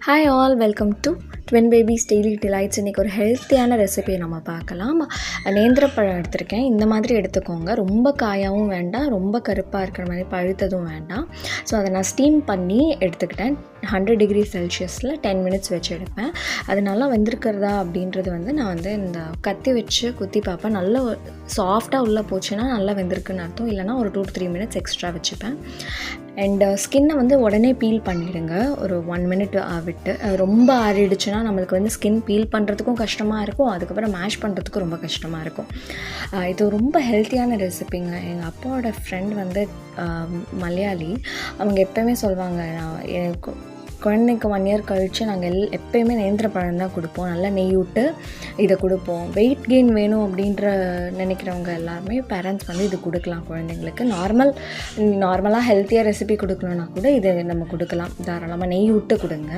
Hi all, welcome to twin babies daily delights. இன்றைக்கி ஒரு ஹெல்த்தியான ரெசிபியை நம்ம பார்க்கலாம். நேந்திரப்பழம் எடுத்திருக்கேன். இந்த மாதிரி எடுத்துக்கோங்க. ரொம்ப காயாகவும் வேண்டாம், ரொம்ப கருப்பாக இருக்கிற மாதிரி பழுத்ததும் வேண்டாம். ஸோ அதை நான் ஸ்டீம் பண்ணி எடுத்துக்கிட்டேன். 100 டிகிரி செல்சியஸில் 10 மினிட்ஸ் வச்சு எடுப்பேன். அது நல்லா வெந்திருக்கிறதா அப்படின்றது நான் இந்த கத்தி வச்சு குத்தி பார்ப்பேன். நல்லா சாஃப்டாக உள்ளே போச்சுன்னா நல்லா வெந்திருக்குன்னு அர்த்தம். இல்லைனா ஒரு 2 to 3 மினிட்ஸ் எக்ஸ்ட்ரா வச்சுப்பேன். அண்ட் ஸ்கின்னை உடனே பீல் பண்ணிவிடுங்க, ஒரு 1 மினிட் விட்டு. ரொம்ப ஆறிடுச்சுன்னா நம்மளுக்கு ஸ்கின் பீல் பண்ணுறதுக்கும் கஷ்டமாக இருக்கும், அதுக்கப்புறம் மேஷ் பண்ணுறதுக்கும் ரொம்ப கஷ்டமாக இருக்கும். இது ரொம்ப ஹெல்த்தியான ரெசிபிங்க. எங்கள் அப்பாவோட ஃப்ரெண்ட் மலையாளி. அவங்க எப்போயுமே சொல்லுவாங்க, எனக்கு குழந்தைக்கு 1 இயர் கழித்து நாங்கள் எப்போயுமே நேந்திரப்பழம் தான் கொடுப்போம், நல்லா நெய் விட்டு இதை கொடுப்போம். வெயிட் கெயின் வேணும் அப்படின்ற நினைக்கிறவங்க எல்லாருமே பேரண்ட்ஸ் இது கொடுக்கலாம் குழந்தைங்களுக்கு. நார்மலாக ஹெல்த்தியாக ரெசிபி கொடுக்கணுன்னா கூட இதை நம்ம கொடுக்கலாம். தாராளமாக நெய் விட்டு கொடுங்க.